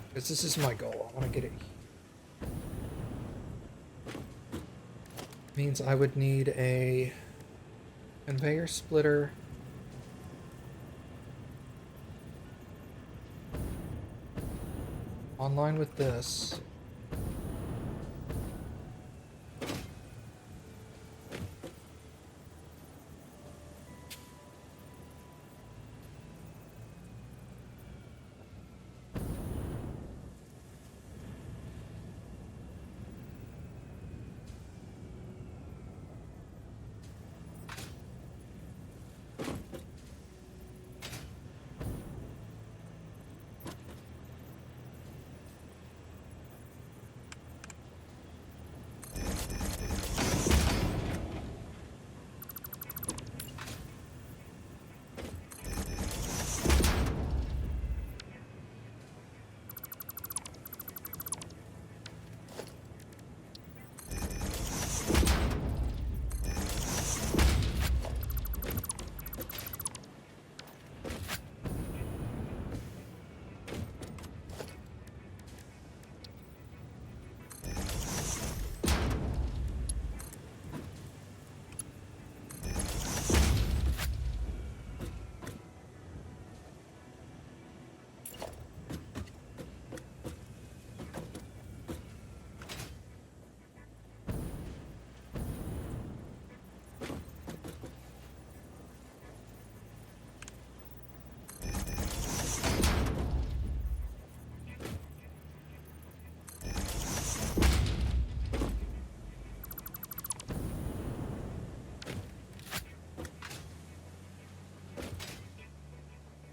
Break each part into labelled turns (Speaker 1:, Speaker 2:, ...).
Speaker 1: Because this is my goal. I want to get it. Means I would need a conveyor splitter. Online with this.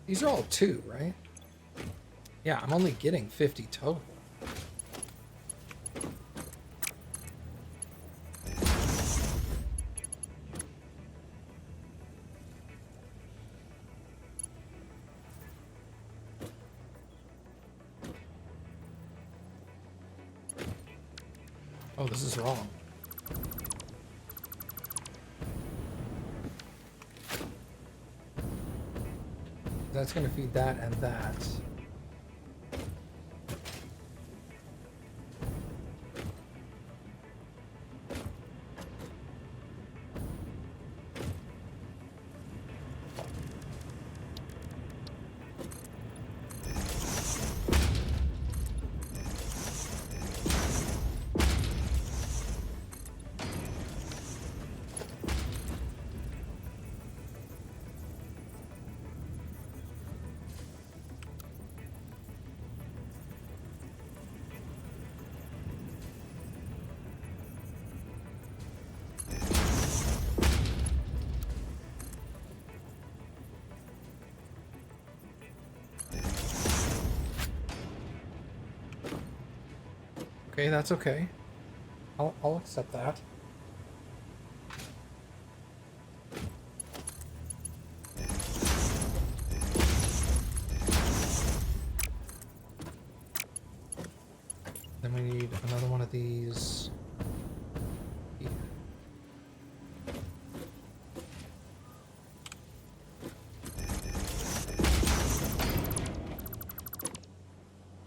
Speaker 1: These are all 2, right? Yeah, I'm only getting 50 total. Oh, this is wrong. That's going to feed that and that. Okay, that's okay. I'll accept that. Then we need another one of these. Here.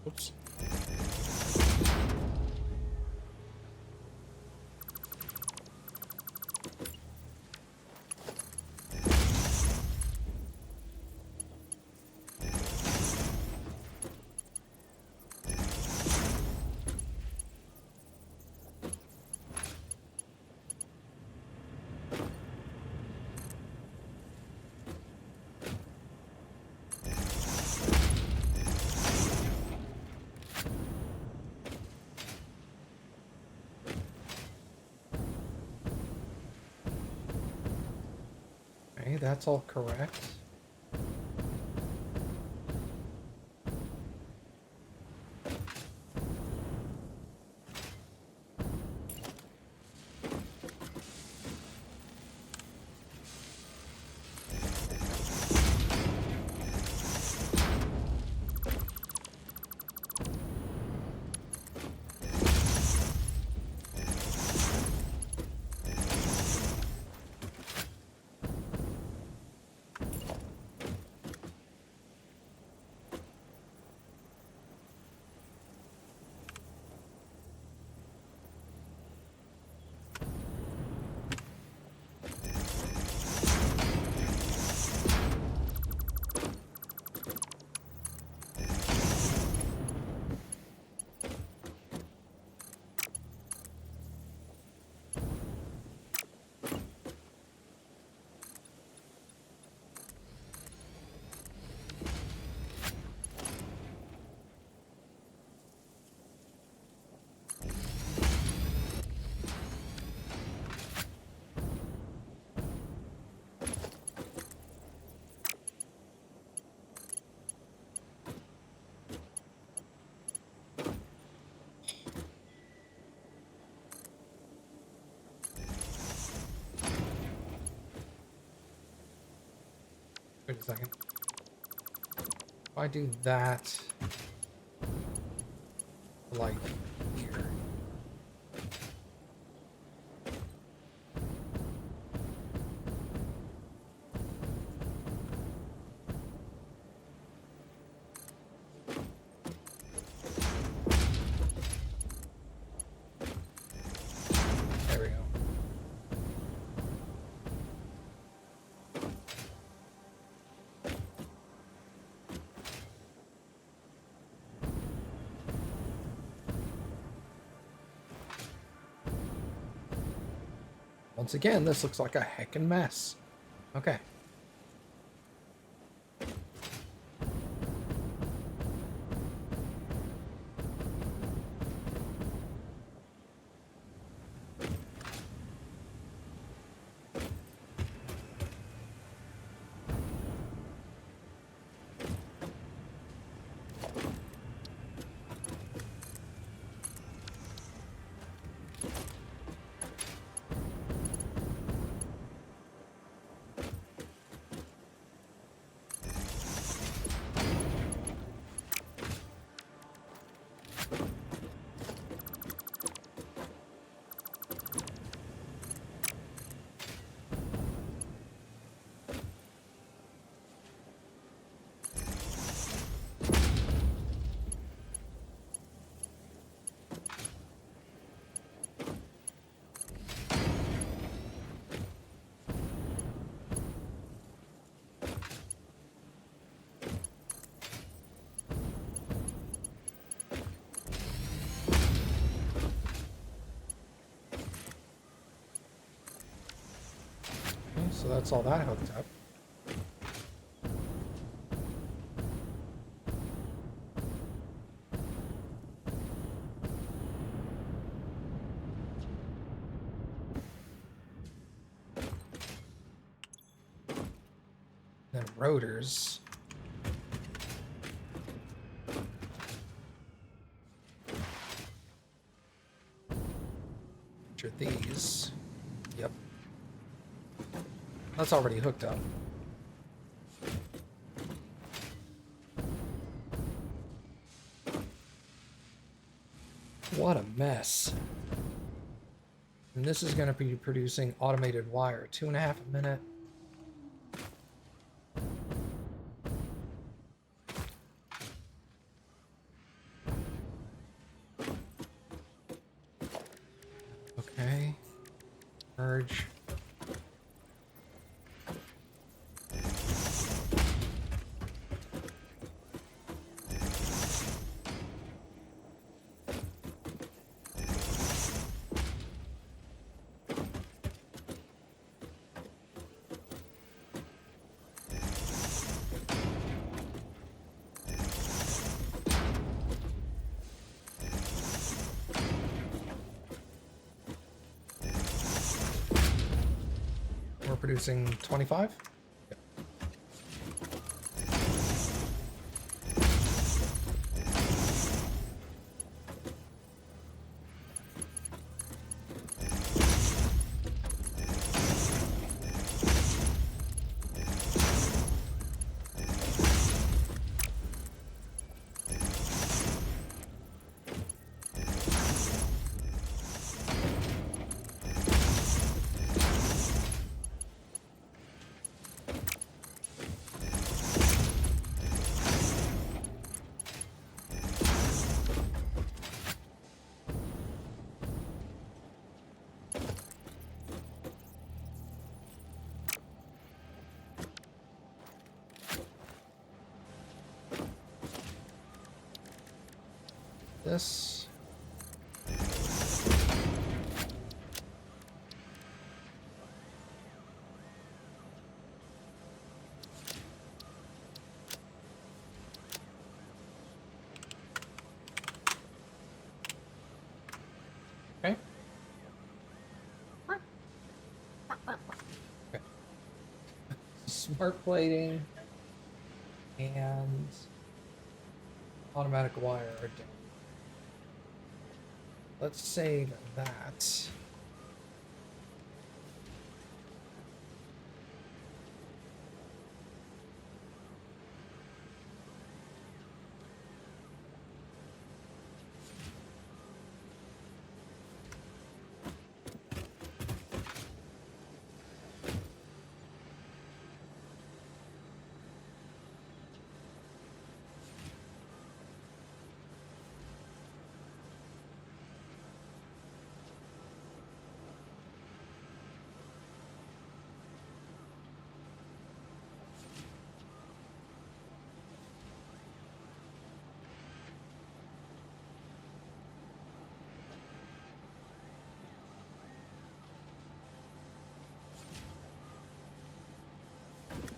Speaker 1: Oops. Okay, that's all correct. Wait a second. If I do that, like here. There we go. Once again, this looks like a heckin' mess. Okay. So that's all that hooked up. Then rotors. Which are these. Yep. That's already hooked up. What a mess. And this is going to be producing automated wire. 2.5 a minute. Okay. Merge. We're producing 25. This. Okay. Okay. Smart plating and automatic wire are down. Let's save that.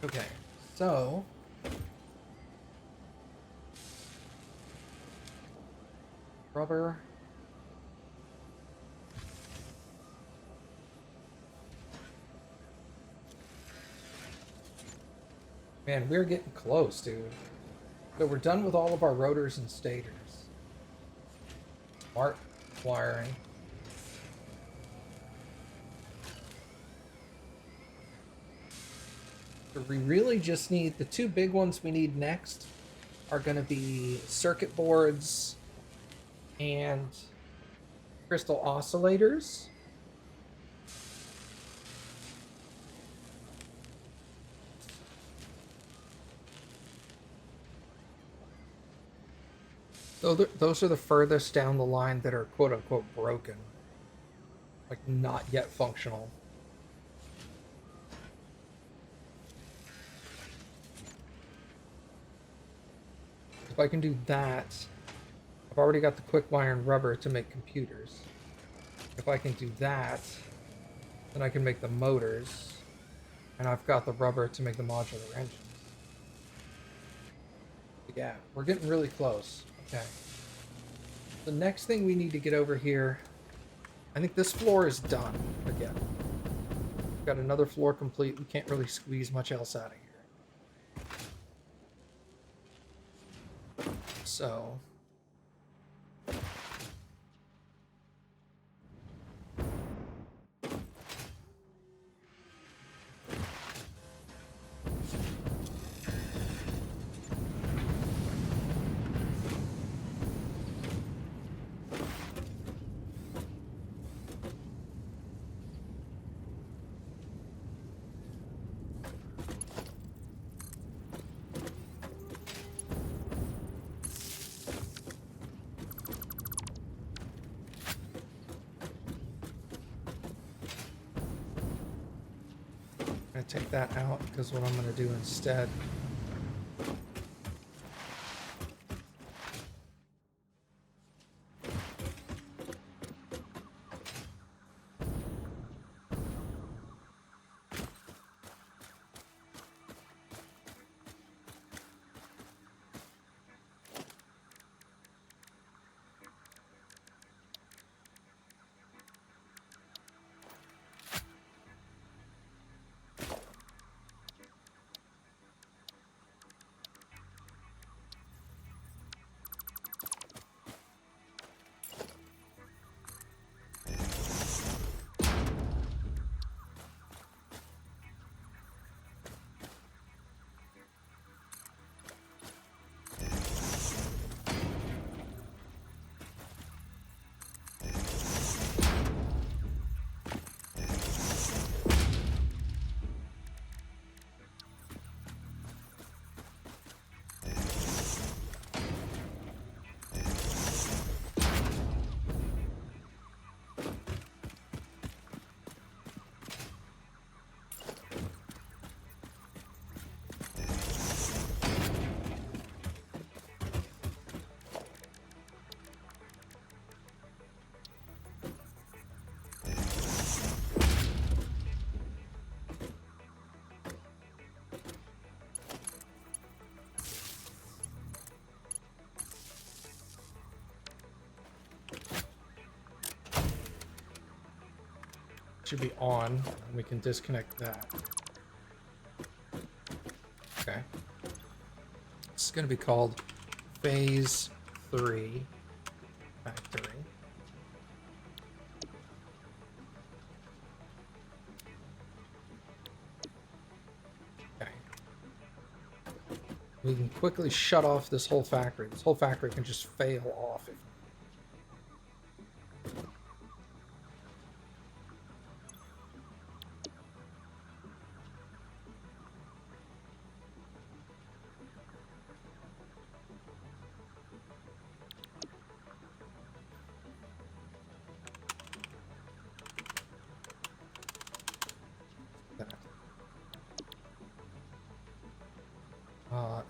Speaker 1: Okay, so rubber. Man, we're getting close, dude. So we're done with all of our rotors and stators. Smart wiring. So we really just need the two big ones we need next are going to be circuit boards and crystal oscillators. So those are the furthest down the line that are quote unquote broken, like not yet functional. If I can do that, I've already got the quick wire and rubber to make computers. If I can do that, then I can make the motors, and I've got the rubber to make the modular engines. Yeah, we're getting really close. Okay. The next thing we need to get over here, I think this floor is done again. We've got another floor complete. We can't really squeeze much else out of here. So I'm going to take that out because what I'm going to do instead should be on, and we can disconnect that. Okay. It's going to be called Phase 3 Factory. Okay. We can quickly shut off this whole factory. This whole factory can just fail off if that.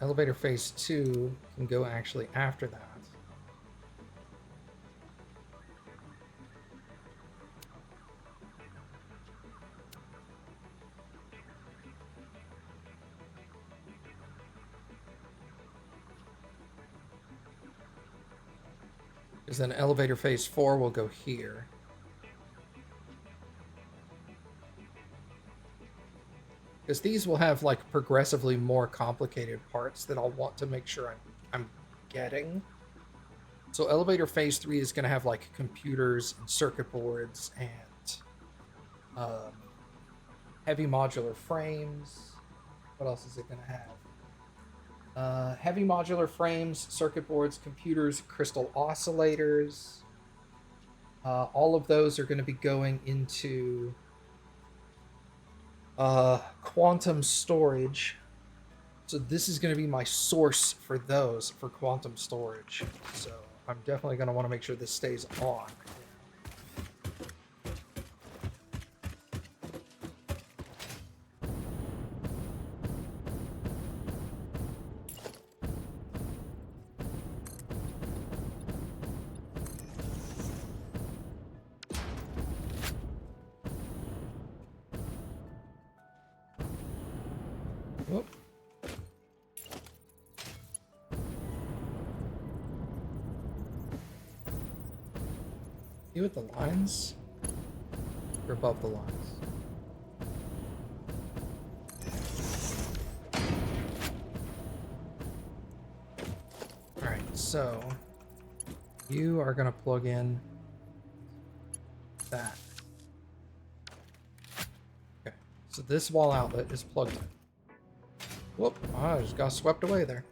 Speaker 1: Elevator Phase 2 can go actually after that. Because then elevator phase 4 will go here. Because these will have like progressively more complicated parts that I'll want to make sure I'm getting. So elevator phase 3 is going to have like computers and circuit boards and heavy modular frames. What else is it going to have? Heavy modular frames, circuit boards, computers, crystal oscillators. All of those are going to be going into quantum storage. So this is going to be my source for those, for quantum storage. So I'm definitely going to want to make sure this stays on. Whoop. You with the lines? Or above the lines? Alright, so you are going to plug in that. Okay, so this wall outlet is plugged in. Whoop, I just got swept away there.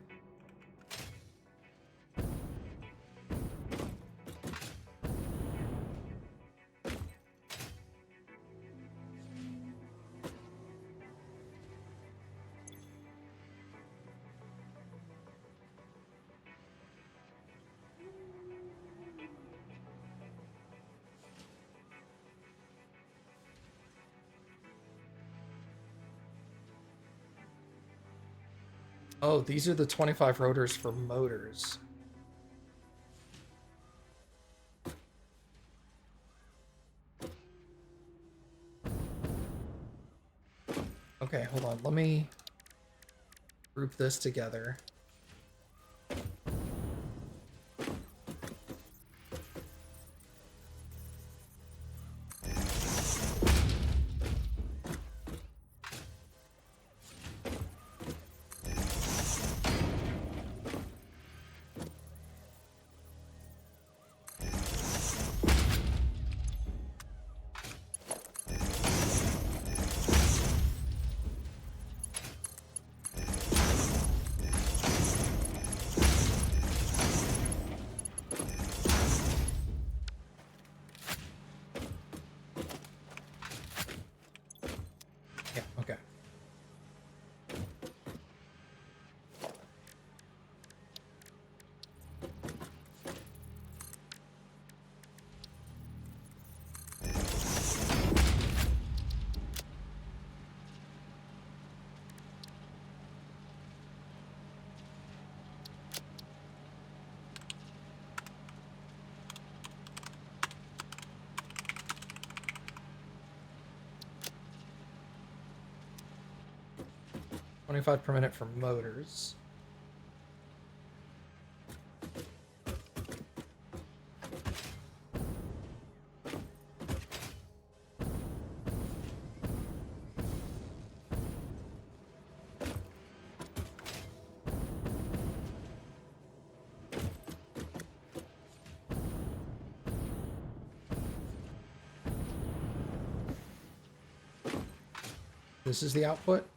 Speaker 1: Oh, these are the 25 rotors for motors. Okay, hold on. Let me group this together. Yeah, okay. $25 per minute for motors. This is the output?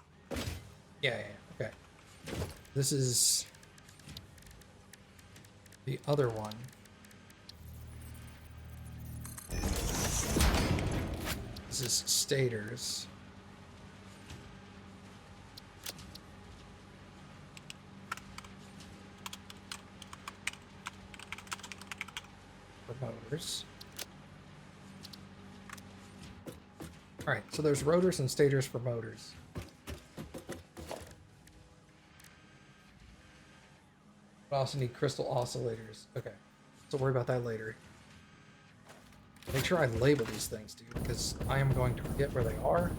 Speaker 1: Yeah, okay. This is the other one. This is stators. For motors. Alright, so there's rotors and stators for motors. I also need crystal oscillators. Okay, so worry about that later. Make sure I label these things, dude, because I am going to forget where they are,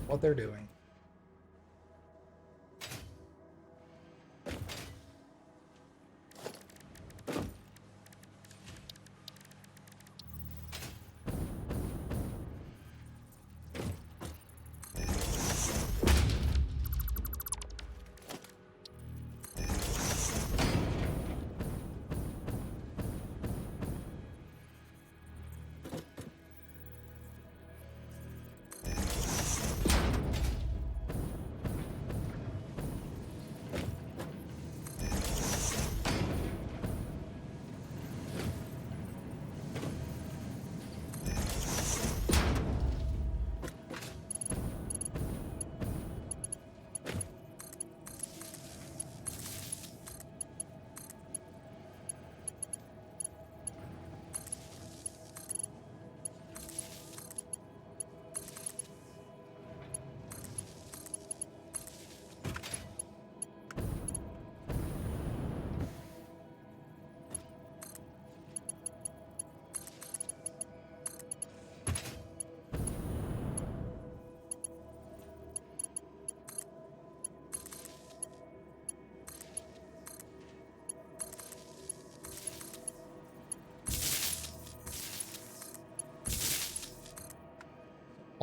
Speaker 1: what they're doing.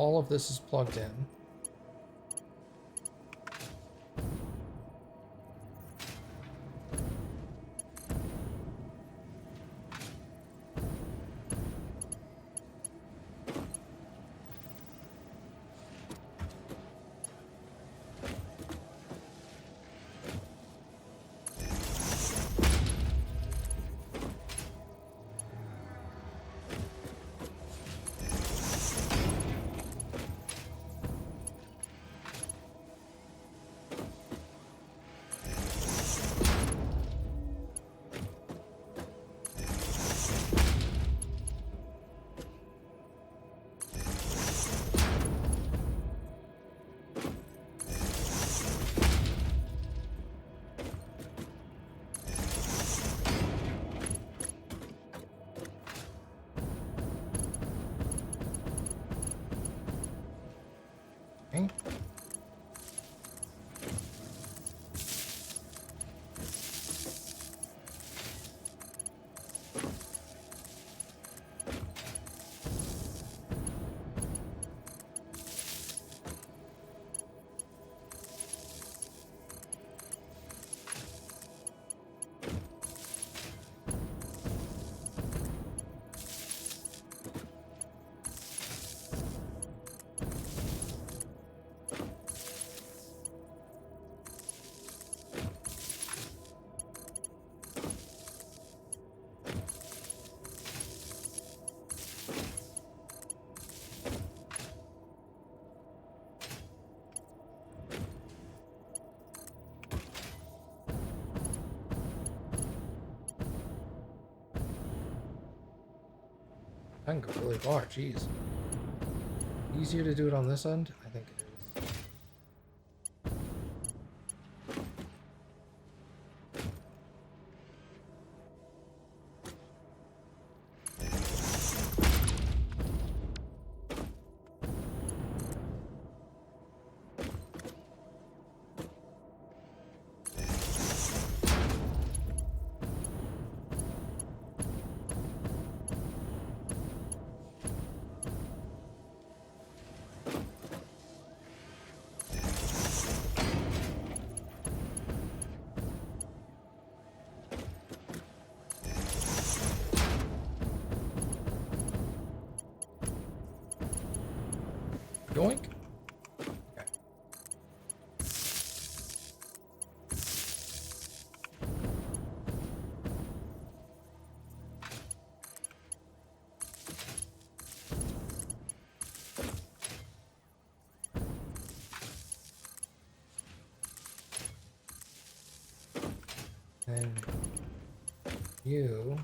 Speaker 1: all of this is plugged in. Okay. I can go really far, jeez. Easier to do it on this end? I think it is. Yoink. Okay. And you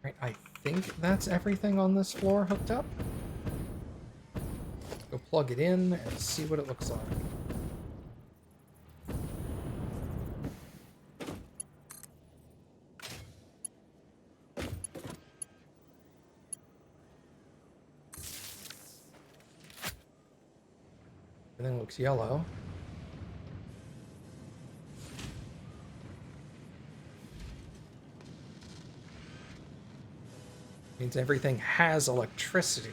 Speaker 1: right, I think that's everything on this floor hooked up. Go plug it in and see what it looks like. Everything looks yellow. Means everything has electricity.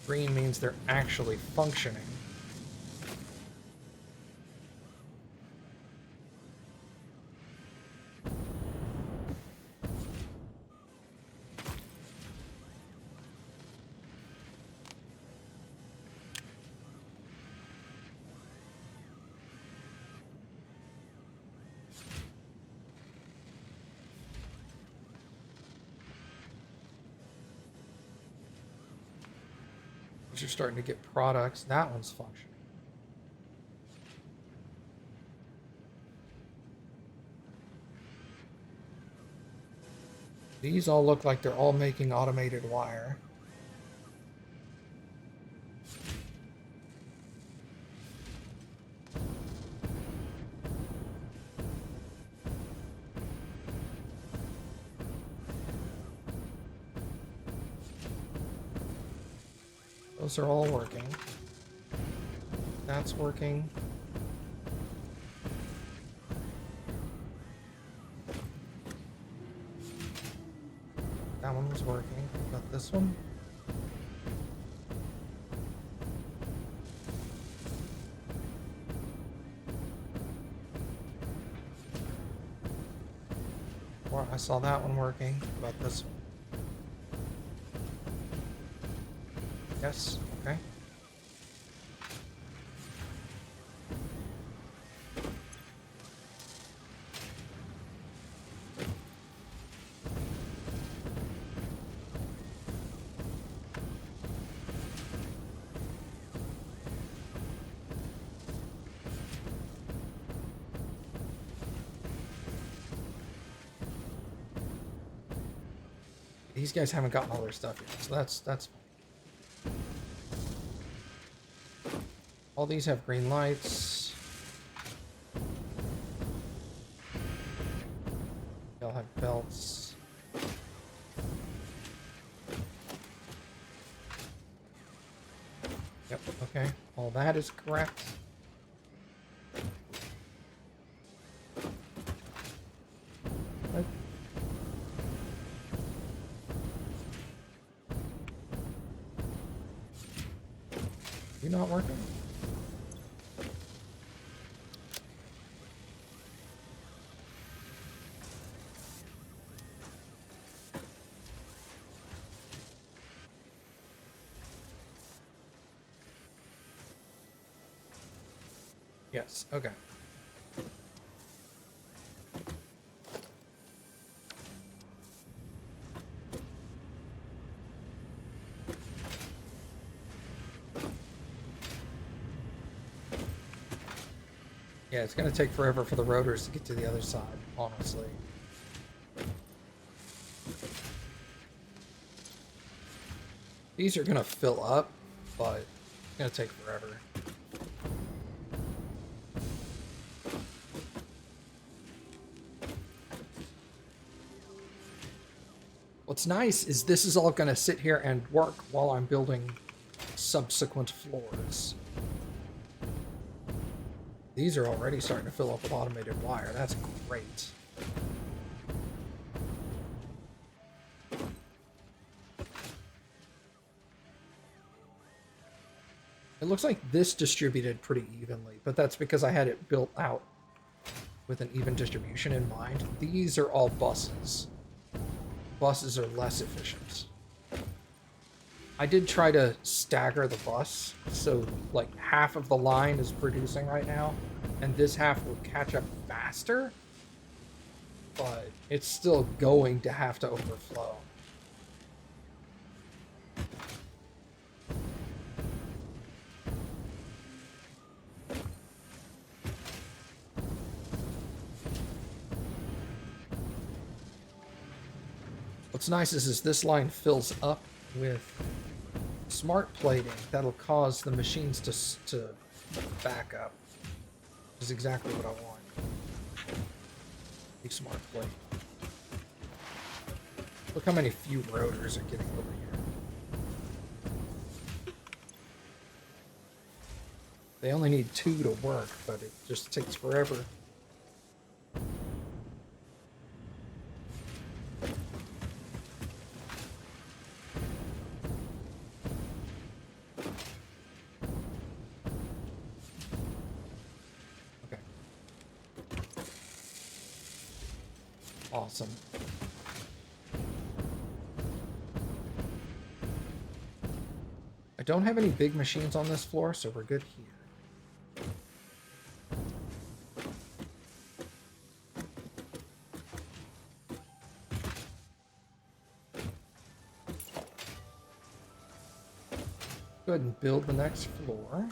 Speaker 1: Green means they're actually functioning. You're starting to get products. That one's functioning. These all look like they're all making automated wire. Those are all working. That's working. That one was working. What about this one? Well, I saw that one working. What about this one? Yes, okay. These guys haven't gotten all their stuff yet, so that's fine. All these have green lights. They all have belts. Yep, okay. All that is correct. What? You not working? Yes, okay. Yeah, it's going to take forever for the rotors to get to the other side, honestly. These are going to fill up, but it's going to take forever. What's nice is this is all going to sit here and work while I'm building subsequent floors. These are already starting to fill up with automated wire. That's great. It looks like this distributed pretty evenly, but that's because I had it built out with an even distribution in mind. These are all buses. Buses are less efficient. I did try to stagger the bus, so like half of the line is producing right now, and this half will catch up faster, but it's still going to have to overflow. What's nice is this line fills up with smart plating that'll cause the machines to back up, which is exactly what I want. A smart plate. Look how many few rotors are getting over here. They only need 2 to work, but it just takes forever. Awesome. I don't have any big machines on this floor, so we're good here. Go ahead and build the next floor.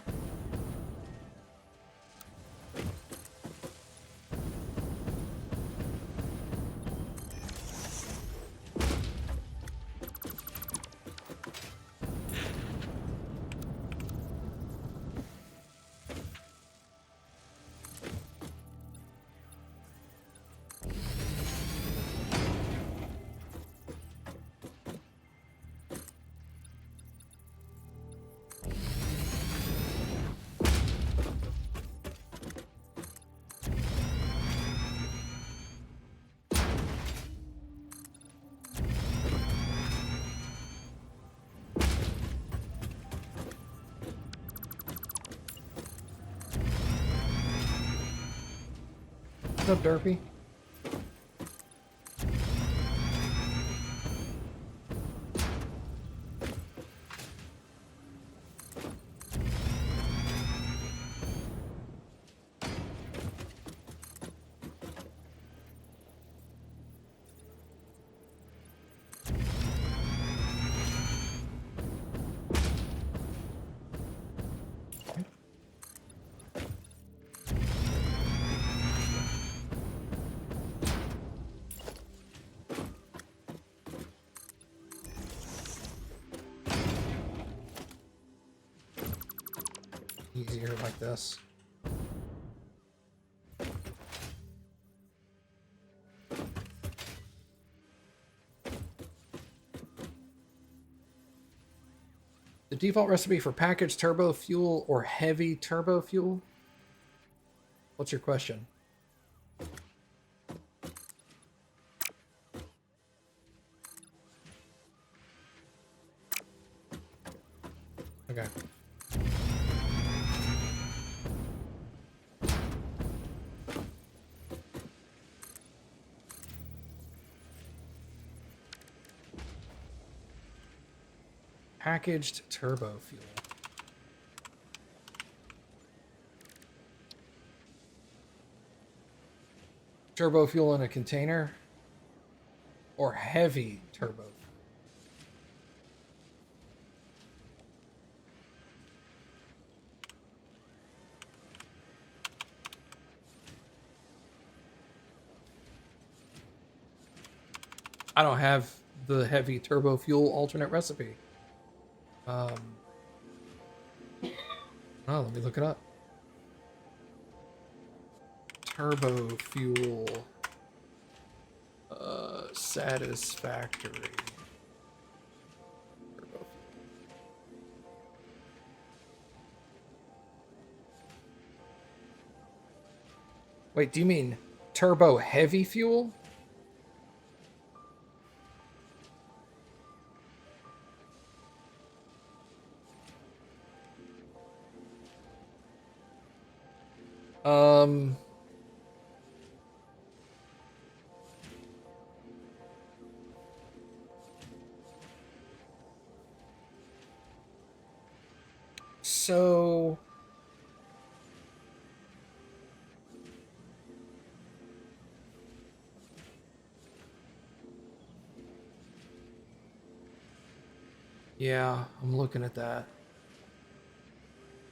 Speaker 1: What's up, Derpy? Easier like this. The default recipe for packaged turbo fuel or heavy turbo fuel? What's your question? Okay. Packaged turbo fuel. Turbo fuel in a container or heavy turbo fuel? I don't have the heavy turbo fuel alternate recipe. Oh, let me look it up. Turbo fuel. Satisfactory. Turbo fuel. Wait, do you mean turbo heavy fuel? So yeah, I'm looking at that.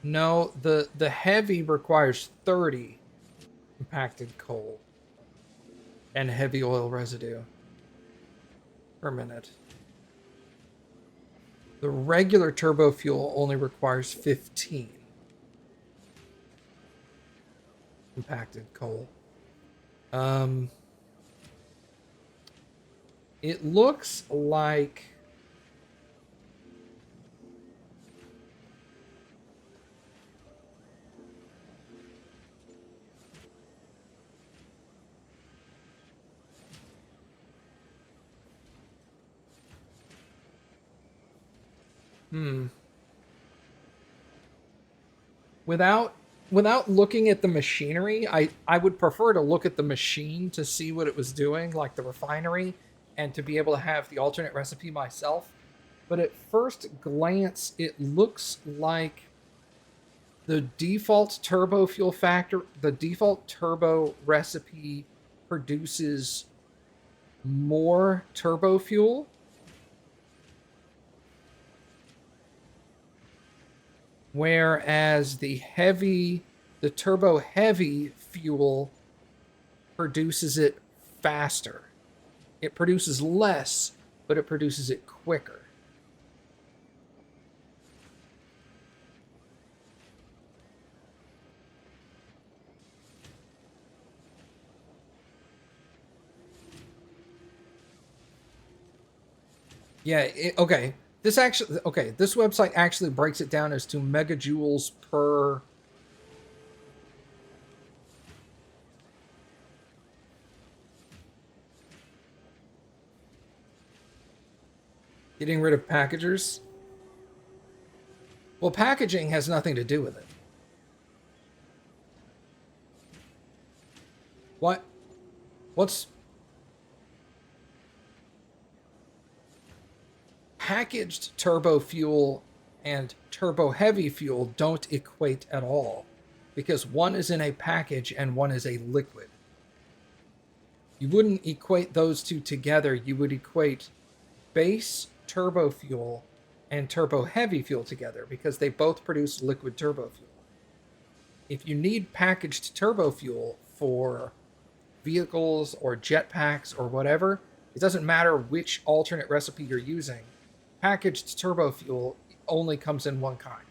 Speaker 1: No, the heavy requires 30 compacted coal and heavy oil residue per minute. The regular turbo fuel only requires 15 compacted coal. It looks like without looking at the machinery, I would prefer to look at the machine to see what it was doing, like the refinery, and to be able to have the alternate recipe myself. But at first glance, it looks like the default turbo fuel factor, the default turbo recipe produces more turbo fuel. Whereas the turbo heavy fuel produces it faster. It produces less, but it produces it quicker. Yeah, okay. This website actually breaks it down as to megajoules per. Getting rid of packagers? Well, packaging has nothing to do with it. What? What's packaged turbo fuel and turbo heavy fuel don't equate at all because one is in a package and one is a liquid. You wouldn't equate those two together. You would equate base turbo fuel and turbo heavy fuel together because they both produce liquid turbo fuel. If you need packaged turbo fuel for vehicles or jetpacks or whatever, it doesn't matter which alternate recipe you're using. Packaged turbo fuel only comes in one kind.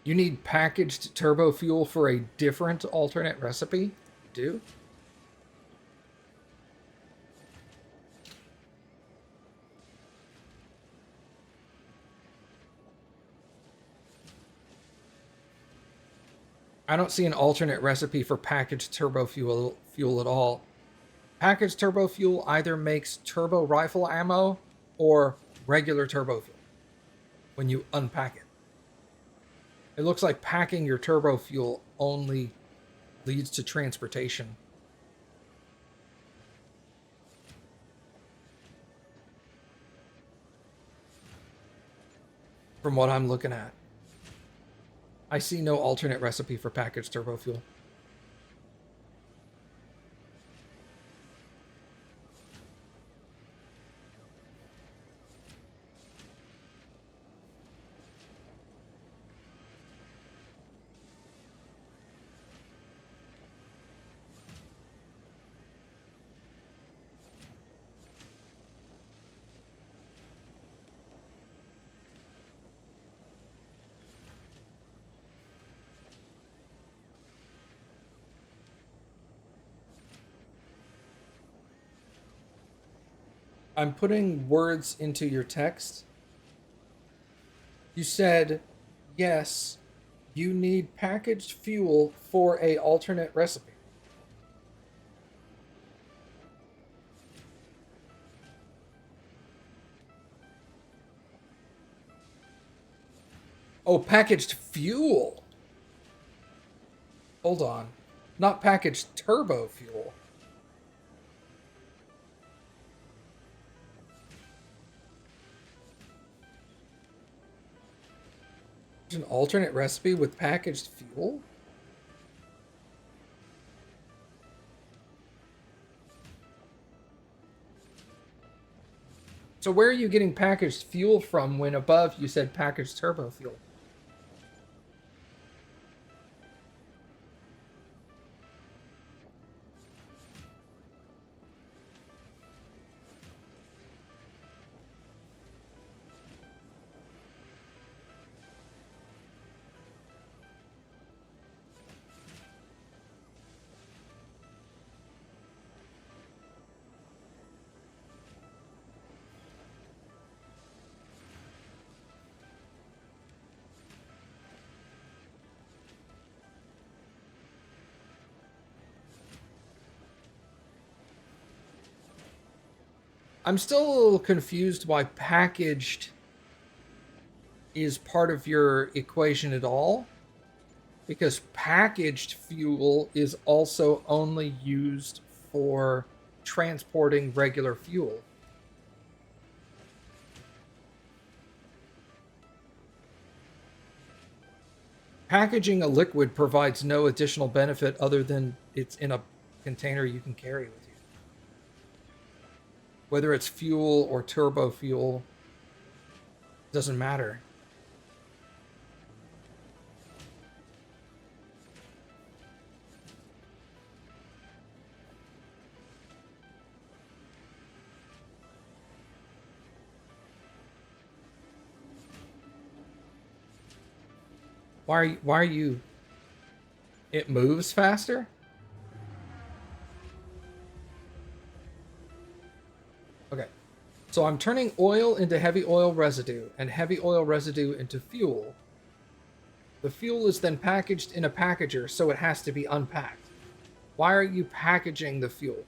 Speaker 1: You need packaged turbo fuel for a different alternate recipe? You do? I don't see an alternate recipe for packaged turbo fuel at all. Packaged turbo fuel either makes turbo rifle ammo or regular turbo fuel when you unpack it. It looks like packing your turbo fuel only leads to transportation. From what I'm looking at. I see no alternate recipe for packaged turbo fuel. I'm putting words into your text. You said, yes, you need packaged fuel for a alternate recipe. Oh, packaged fuel. Hold on. Not packaged turbo fuel. There's an alternate recipe with packaged fuel? So where are you getting packaged fuel from when above you said packaged turbo fuel? I'm still a little confused why packaged is part of your equation at all. Because packaged fuel is also only used for transporting regular fuel. Packaging a liquid provides no additional benefit other than it's in a container you can carry with you. Whether it's fuel or turbo fuel, doesn't matter. Why are you... It moves faster? Okay. So I'm turning oil into heavy oil residue and heavy oil residue into fuel. The fuel is then packaged in a packager, so it has to be unpacked. Why are you packaging the fuel?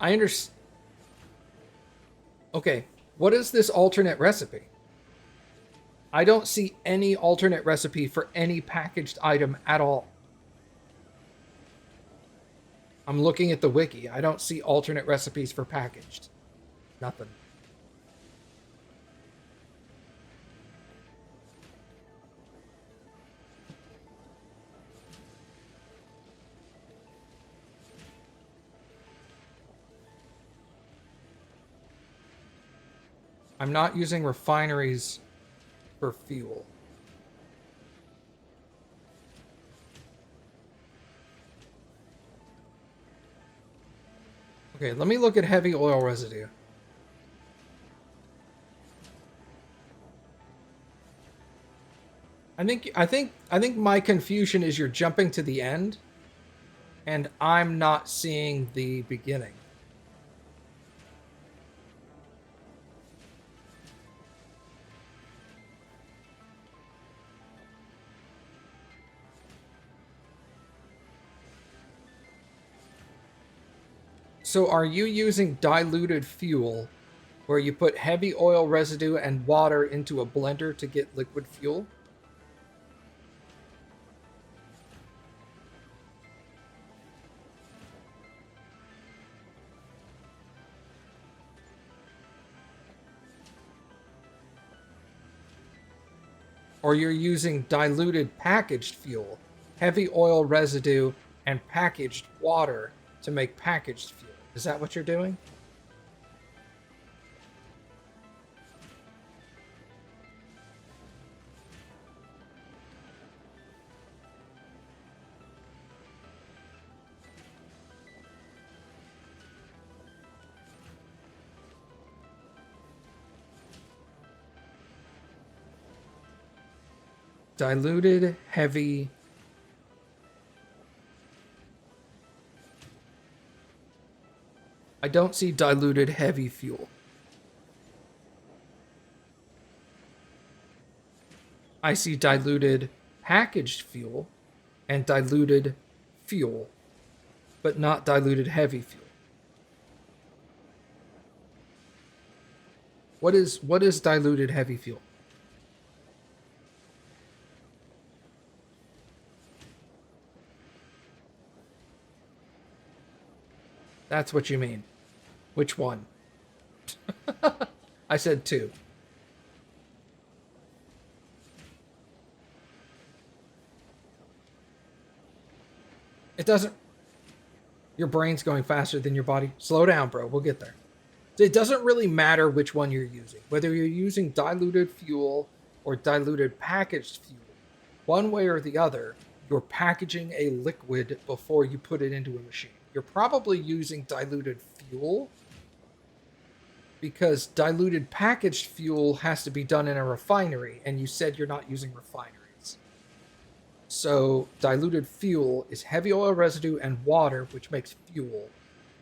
Speaker 1: I understand. Okay, what is this alternate recipe? I don't see any alternate recipe for any packaged item at all. I'm looking at the wiki. I don't see alternate recipes for packaged. Nothing. I'm not using refineries for fuel. Okay, let me look at heavy oil residue. I think my confusion is you're jumping to the end and I'm not seeing the beginning. So are you using diluted fuel where you put heavy oil residue and water into a blender to get liquid fuel? Or you're using diluted packaged fuel, heavy oil residue, and packaged water to make packaged fuel? Is that what you're doing? Diluted heavy. I don't see diluted heavy fuel. I see diluted packaged fuel and diluted fuel, but not diluted heavy fuel. What is diluted heavy fuel? That's what you mean. Which one? I said 2. It doesn't... Your brain's going faster than your body. Slow down, bro. We'll get there. It doesn't really matter which one you're using. Whether you're using diluted fuel or diluted packaged fuel. One way or the other, you're packaging a liquid before you put it into a machine. You're probably using diluted fuel because diluted packaged fuel has to be done in a refinery, and you said you're not using refineries. So diluted fuel is heavy oil residue and water, which makes fuel.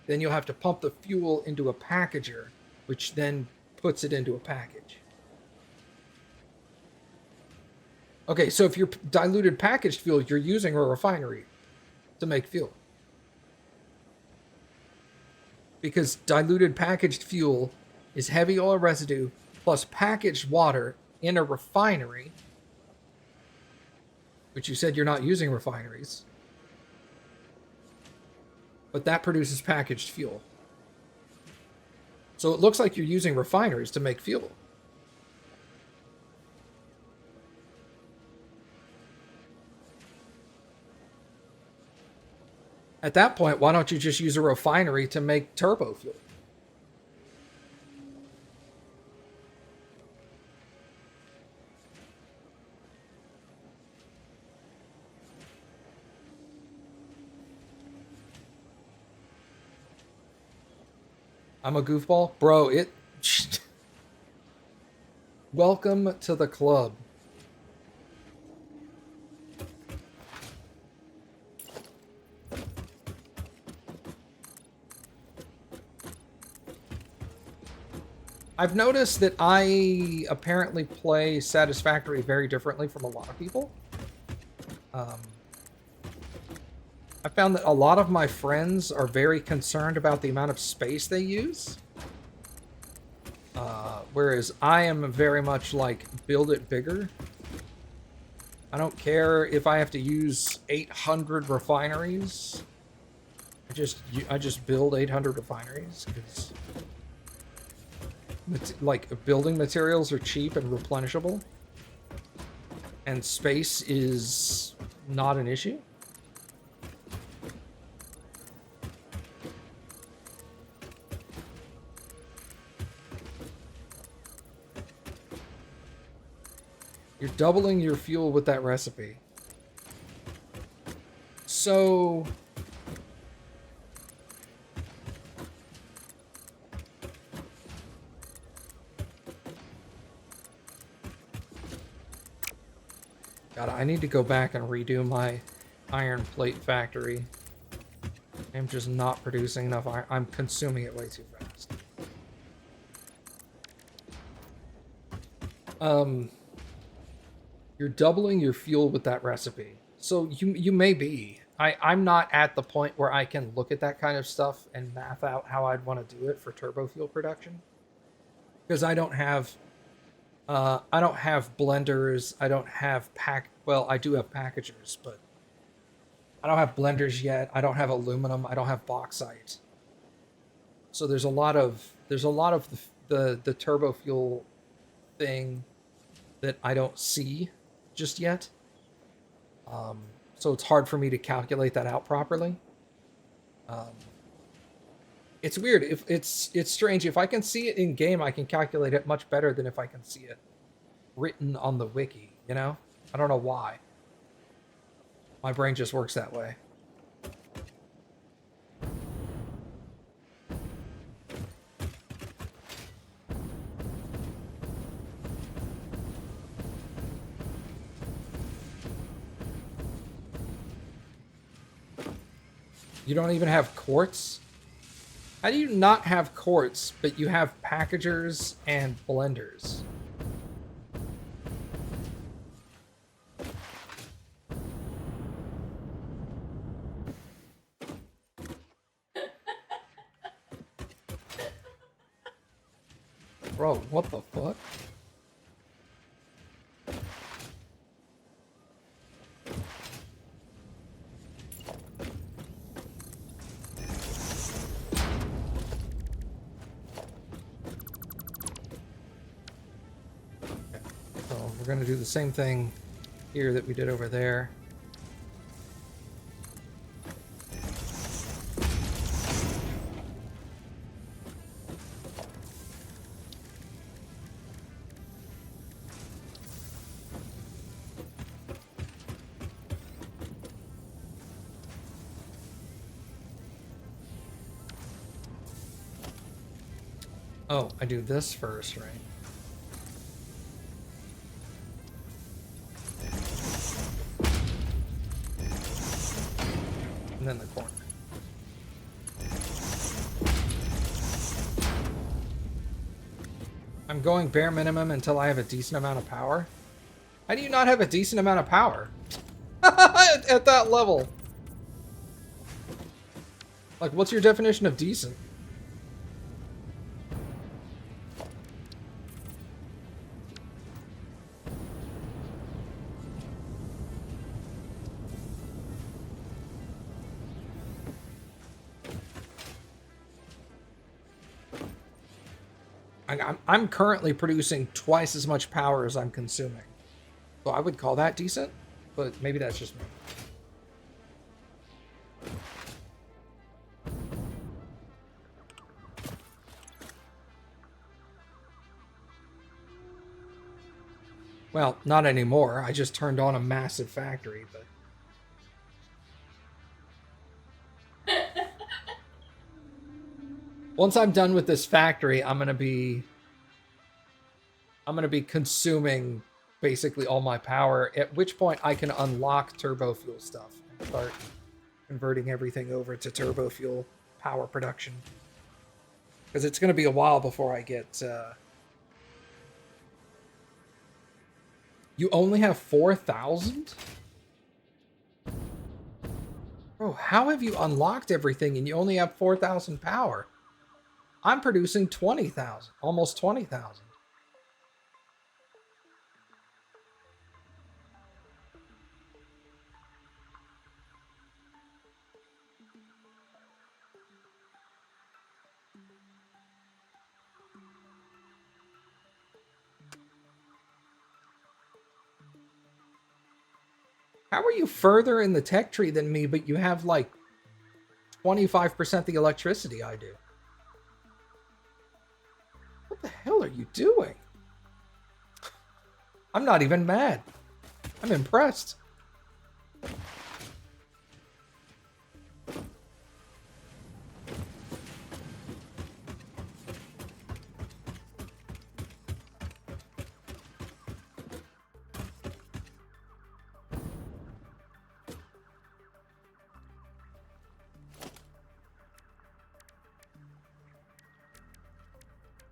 Speaker 1: Then you'll have to pump the fuel into a packager, which then puts it into a package. Okay, so if you're diluted packaged fuel, you're using a refinery to make fuel. Because diluted packaged fuel is heavy oil residue plus packaged water in a refinery, which you said you're not using refineries. But that produces packaged fuel. So it looks like you're using refineries to make fuel. At that point, why don't you just use a refinery to make turbo fuel? I'm a goofball? Bro, it... Welcome to the club. I've noticed that I apparently play Satisfactory very differently from a lot of people. I found that a lot of my friends are very concerned about the amount of space they use. Whereas I am very much like, build it bigger. I don't care if I have to use 800 refineries. I just build 800 refineries because like building materials are cheap and replenishable, and space is not an issue. You're doubling your fuel with that recipe. So... God, I need to go back and redo my iron plate factory. I'm just not producing enough iron. I'm consuming it way too fast. You're doubling your fuel with that recipe. So you may be. I'm not at the point where I can look at that kind of stuff and math out how I'd want to do it for turbo fuel production. Because I don't have blenders. I don't have well, I do have packagers, but I don't have blenders yet. I don't have aluminum. I don't have bauxite. So there's a lot of the turbo fuel thing that I don't see just yet. So it's hard for me to calculate that out properly. It's weird. If it's strange. If I can see it in game, I can calculate it much better than if I can see it written on the wiki, you know? I don't know why. My brain just works that way. You don't even have quartz? How do you not have quartz, but you have packagers and blenders? Bro, what the fuck? We're going to do the same thing here that we did over there. Oh, I do this first, right? And then the corner. I'm going bare minimum until I have a decent amount of power. How do you not have a decent amount of power? At that level? Like, what's your definition of decent? I'm currently producing twice as much power as I'm consuming. So I would call that decent, but maybe that's just me. Well, not anymore. I just turned on a massive factory, but... Once I'm done with this factory, I'm gonna be consuming basically all my power, at which point I can unlock turbo fuel stuff and start converting everything over to turbo fuel power production. Because it's gonna be a while before I get... You only have 4,000? Bro, how have you unlocked everything and you only have 4,000 power? I'm producing 20,000, almost 20,000. How are you further in the tech tree than me, but you have like 25% the electricity I do? What the hell are you doing? I'm not even mad. I'm impressed.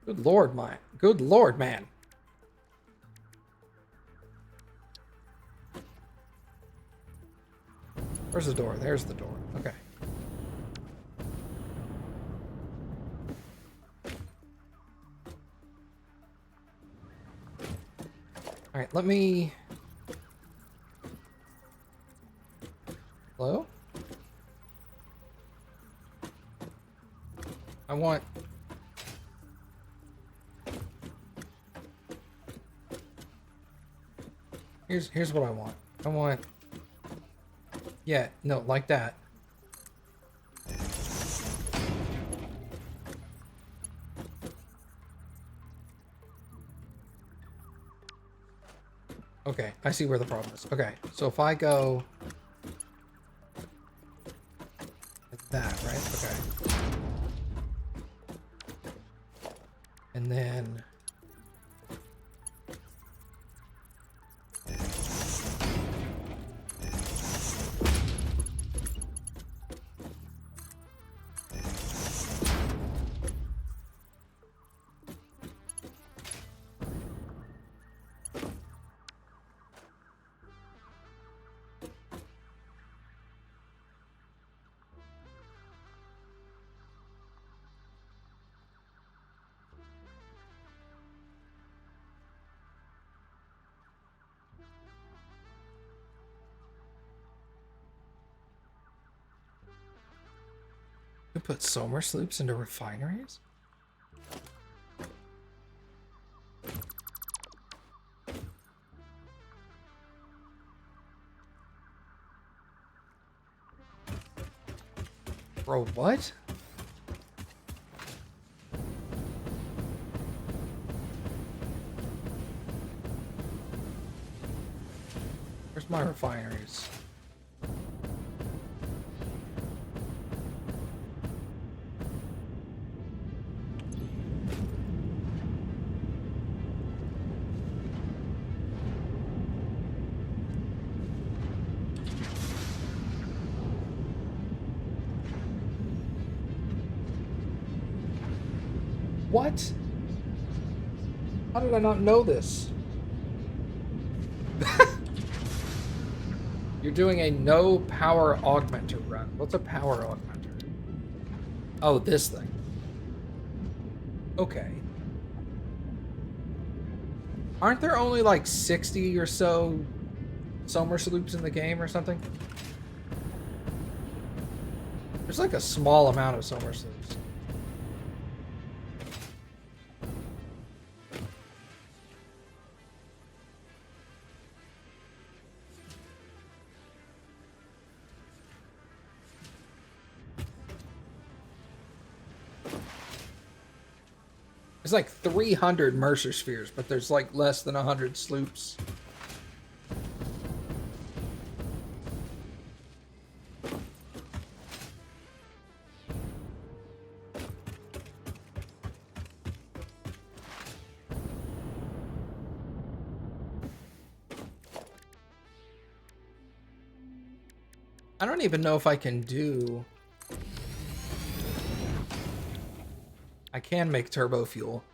Speaker 1: Good lord, man. Good lord, man. Where's the door? There's the door. Okay. All right, let me... Hello? I want... Here's what I want. I want... Yeah, no, like that. Okay, I see where the problem is. Okay, so if I go... like that, right? Okay. And then... You put solar sloops into refineries? Bro, what? Where's my refineries? What? How did I not know this? You're doing a no power augmenter run. What's a power augmenter? Oh, this thing. Okay. Aren't there only like 60 or so solar sloops in the game or something? There's like a small amount of solar sloops. There's like 300 Mercer spheres, but there's like less than 100 sloops. I don't even know if I can do... I can make turbo fuel.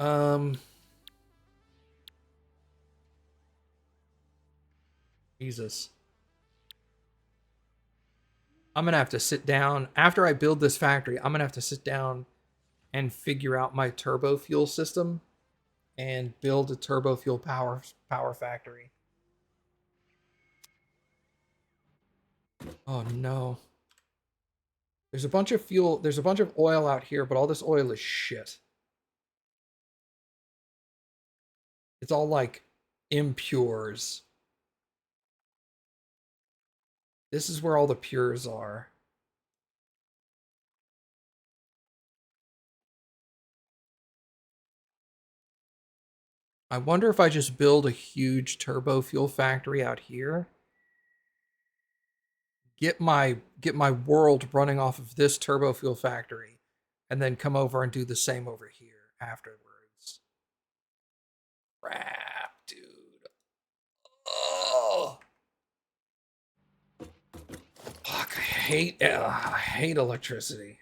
Speaker 1: Um, Jesus. I'm gonna have to sit down after I build this factory. I'm gonna have to sit down and figure out my turbo fuel system and build a turbo fuel power factory. Oh no. There's a bunch of fuel, there's a bunch of oil out here, but all this oil is shit. It's all like impures. This is where all the pures are. I wonder if I just build a huge turbo fuel factory out here. Get my world running off of this turbo fuel factory, and then come over and do the same over here afterwards. Crap, dude. Oh, fuck! I hate electricity.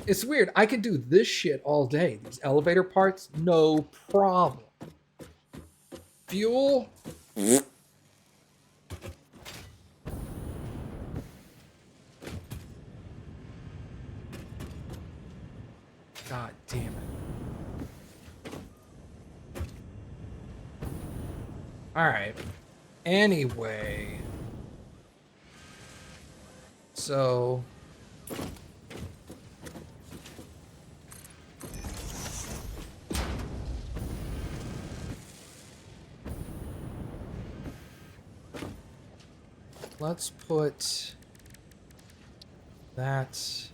Speaker 1: It's weird. I could do this shit all day. These elevator parts, no problem. Fuel. God damn it. Alright. Anyway. So. Let's put that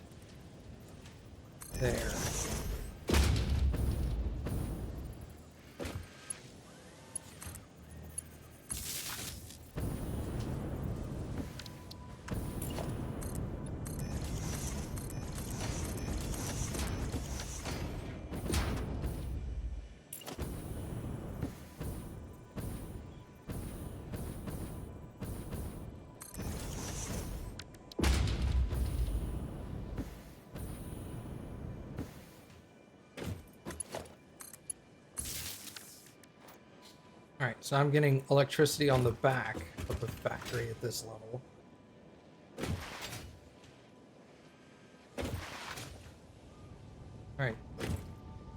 Speaker 1: there. Alright, so I'm getting electricity on the back of the factory at this level. Alright.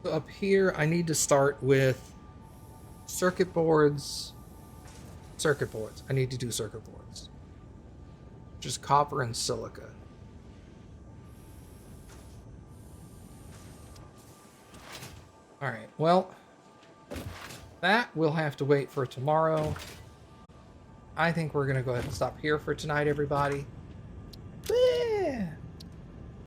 Speaker 1: So up here, I need to start with circuit boards. Circuit boards. I need to do circuit boards. Just copper and silica. Alright, well, that will have to wait for tomorrow. I think we're going to go ahead and stop here for tonight, everybody.